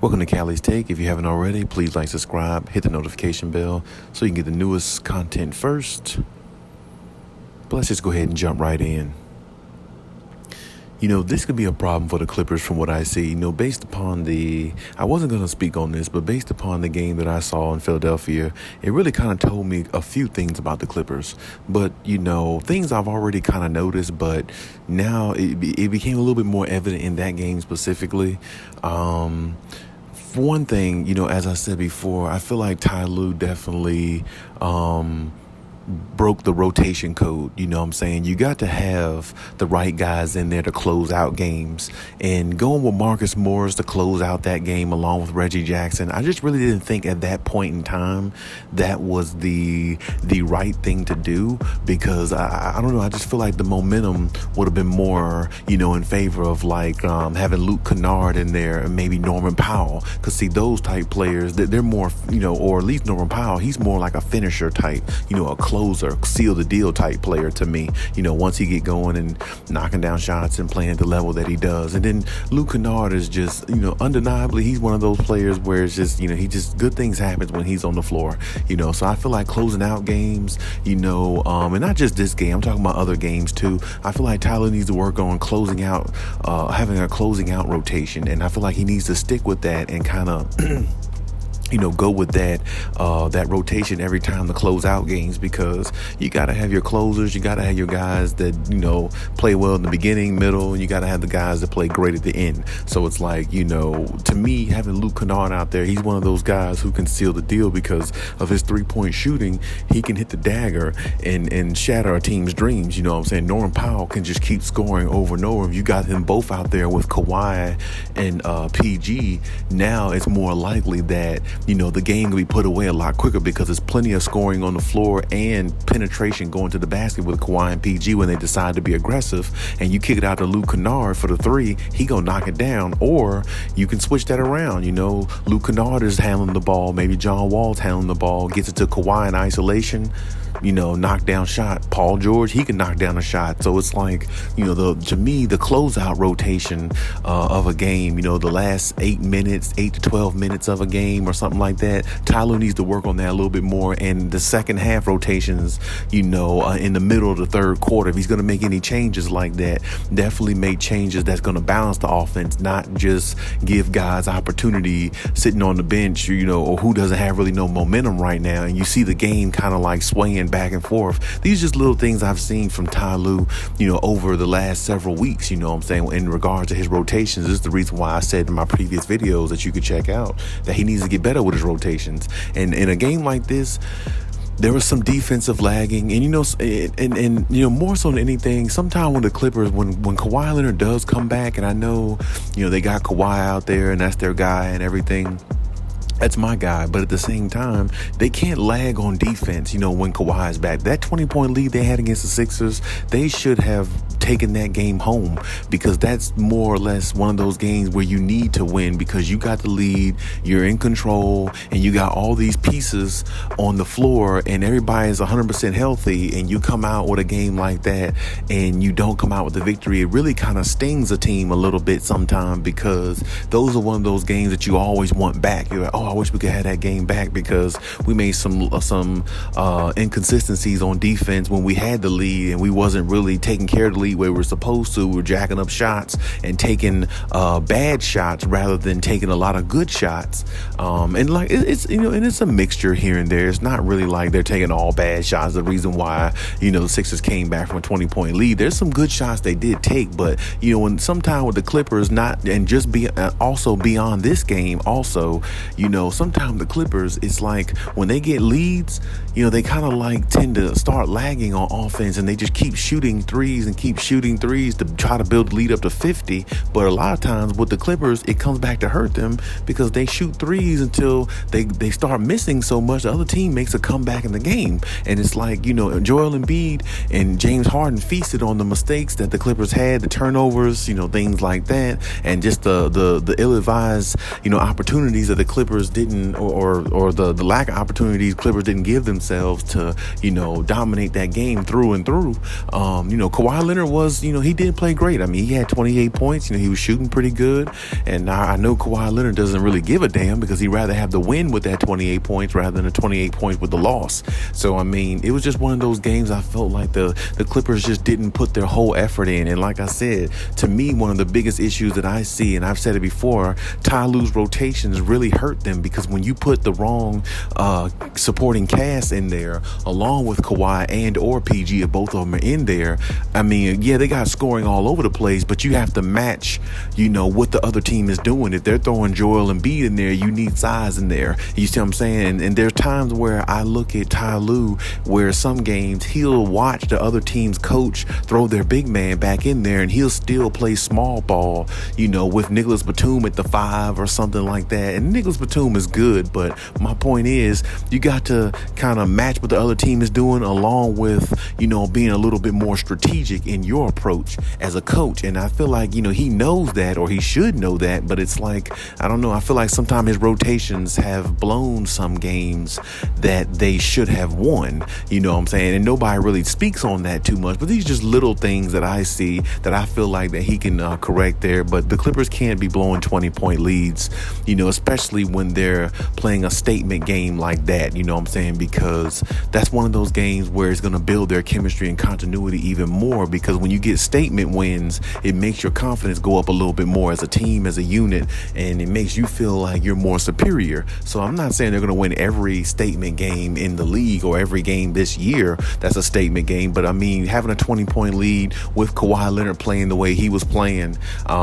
Welcome to Khaliis Take. If you haven't already, please like, subscribe, hit the notification bell so you can get the newest content first. But let's just go ahead and jump right in. This could be a problem for the Clippers from what I see. Based upon I wasn't going to speak on this, but based upon the game that I saw in Philadelphia, it really kind of told me a few things about the Clippers. But, things I've already kind of noticed, but now it became a little bit more evident in that game specifically. For one thing, as I said before, I feel like Ty Lue definitely broke the rotation code. You got to have the right guys in there to close out games, and going with Marcus Morris to close out that game along with Reggie Jackson, I just really didn't think at that point in time that was the right thing to do, because I don't know, I just feel like the momentum would have been more in favor of having Luke Kennard in there and maybe Norman Powell, because see, those type players, they're more or at least Norman Powell, he's more like a finisher type, a closer, seal the deal type player to me, once he get going and knocking down shots and playing at the level that he does. And then Luke Kennard is just, undeniably, he's one of those players where it's just, he just, good things happens when he's on the floor, so I feel like closing out games, and not just this game, I'm talking about other games too. I feel like Tyler needs to work on closing out, having a closing out rotation, and I feel like he needs to stick with that and kind of go with that rotation every time to close out games, because you got to have your closers, you got to have your guys that, play well in the beginning, middle, and you got to have the guys that play great at the end. So it's like, to me, having Luke Kennard out there, he's one of those guys who can seal the deal because of his three-point shooting. He can hit the dagger and shatter a team's dreams. Norman Powell can just keep scoring over and over. If you got them both out there with Kawhi and PG, now it's more likely that the game will be put away a lot quicker, because there's plenty of scoring on the floor and penetration going to the basket with Kawhi and PG when they decide to be aggressive, and you kick it out to Luke Kennard for the three, he gonna knock it down. Or you can switch that around. Luke Kennard is handling the ball, maybe John Wall's handling the ball, gets it to Kawhi in isolation, knockdown shot. Paul George, he can knock down a shot. So it's like, to me, the closeout rotation of a game, the last 8 to 12 minutes of a game or something like that, Tyler needs to work on that a little bit more. And the second half rotations, in the middle of the third quarter, if he's going to make any changes like that, definitely make changes that's going to balance the offense, not just give guys opportunity sitting on the bench, or who doesn't have really no momentum right now. And you see the game kind of like swaying back and forth. These are just little things I've seen from Ty Lue, over the last several weeks, in regards to his rotations. This is the reason why I said in my previous videos that you could check out that he needs to get better with his rotations. And in a game like this, there was some defensive lagging, and more so than anything, sometimes when the Clippers, when Kawhi Leonard does come back, and I know, they got Kawhi out there and that's their guy and everything, that's my guy, but at the same time, they can't lag on defense, when Kawhi is back. That 20-point lead they had against the Sixers, they should have taken that game home, because that's more or less one of those games where you need to win because you got the lead, you're in control, and you got all these pieces on the floor, and everybody is 100% healthy, and you come out with a game like that and you don't come out with the victory. It really kind of stings a team a little bit sometimes, because those are one of those games that you always want back. You're like, oh, I wish we could have that game back, because we made some inconsistencies on defense when we had the lead, and we wasn't really taking care of the lead where we were supposed to. We were jacking up shots and taking bad shots rather than taking a lot of good shots. And like it's and it's a mixture here and there. It's not really like they're taking all bad shots. The reason why the Sixers came back from a 20-point lead, there's some good shots they did take, but when sometime with the Clippers, not, and just be also beyond this game also, sometimes the Clippers, it's like when they get leads, they kind of like tend to start lagging on offense, and they just keep shooting threes to try to build the lead up to 50. But a lot of times with the Clippers, it comes back to hurt them, because they shoot threes until they start missing so much the other team makes a comeback in the game. And it's like, Joel Embiid and James Harden feasted on the mistakes that the Clippers had, the turnovers, things like that, and just the ill-advised, opportunities that the Clippers Clippers didn't, or the lack of opportunities Clippers didn't give themselves to, dominate that game through and through. Kawhi Leonard was, he did play great. I mean, he had 28 points. He was shooting pretty good. And I know Kawhi Leonard doesn't really give a damn because he'd rather have the win with that 28 points rather than the 28 points with the loss. So, I mean, it was just one of those games I felt like the Clippers just didn't put their whole effort in. And like I said, to me, one of the biggest issues that I see, and I've said it before, Ty Lue's rotations really hurt them because when you put the wrong supporting cast in there, along with Kawhi and or PG, if both of them are in there, I mean, yeah, they got scoring all over the place, but you have to match, what the other team is doing. If they're throwing Joel Embiid in there, you need size in there. You see what I'm saying? And there's times where I look at Ty Lue where some games he'll watch the other team's coach throw their big man back in there and he'll still play small ball, with Nicholas Batum at the 5 or something like that. And Nicholas Batum is good, but my point is you got to kind of match what the other team is doing along with, being a little bit more strategic in your approach as a coach. And I feel like, he knows that, or he should know that, but it's like, I don't know. I feel like sometimes his rotations have blown some games that they should have won, you know what I'm saying? And nobody really speaks on that too much, but these are just little things that I see that I feel like that he can correct there. But the Clippers can't be blowing 20-point leads, especially when they're playing a statement game like that, you know what I'm saying? Because that's one of those games where it's going to build their chemistry and continuity even more, because when you get statement wins, it makes your confidence go up a little bit more as a team, as a unit, and it makes you feel like you're more superior. So I'm not saying they're going to win every statement game in the league or every game this year that's a statement game, but I mean, having a 20-point lead with Kawhi Leonard playing the way he was playing,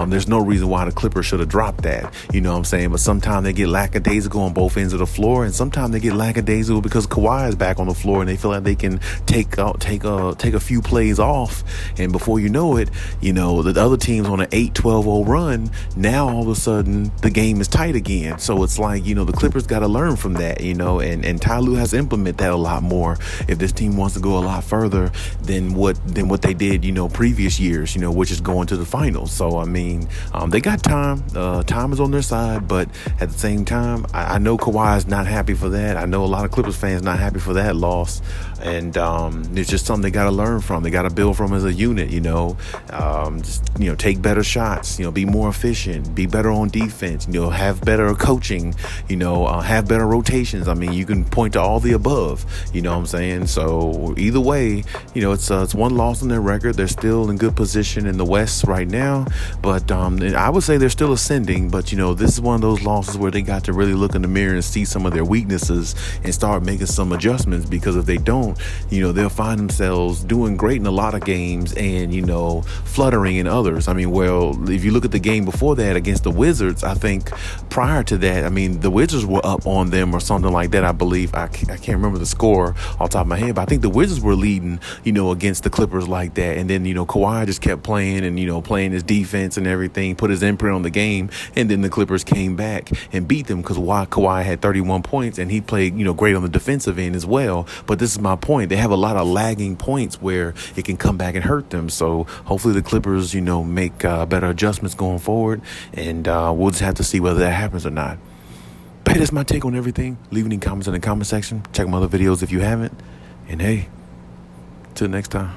there's no reason why the Clippers should have dropped that, you know what I'm saying? But sometimes they get lackadaisical on both ends of the floor, and sometimes they get lackadaisical because Kawhi is back on the floor and they feel like they can take a few plays off, and before you know it, the other team's on an 8-12-0 run. Now all of a sudden the game is tight again. So it's like, the Clippers got to learn from that, and Ty Lue has to implement that a lot more if this team wants to go a lot further than what they did, previous years, which is going to the finals. So I mean, they got time. Time is on their side, but at the same time, I know Kawhi is not happy for that. I know a lot of Clippers fans not happy for that loss, and it's just something they got to learn from. They got to build from as a unit. Take better shots. Be more efficient. Be better on defense. Have better coaching. Have better rotations. I mean, you can point to all the above. You know what I'm saying? So either way, it's one loss on their record. They're still in good position in the West right now, but I would say they're still ascending. But this is one of those losses where they got to really look in the mirror and see some of their weaknesses and start making some adjustments, because if they don't, they'll find themselves doing great in a lot of games and fluttering in others. I mean, well, if you look at the game before that against the Wizards, I think prior to that, I mean, the Wizards were up on them or something like that. I believe I can't remember the score off the top of my head, but I think the Wizards were leading, against the Clippers like that. And then, Kawhi just kept playing and, playing his defense and everything, put his imprint on the game. And then the Clippers came back and beat them because Kawhi had 31 points and he played, great on the defensive end as well. But this is my point. They have a lot of lagging points where it can come back and hurt them. So hopefully the Clippers, make better adjustments going forward. And we'll just have to see whether that happens or not. But hey, that's my take on everything. Leave any comments in the comment section. Check my other videos if you haven't. And hey, till next time.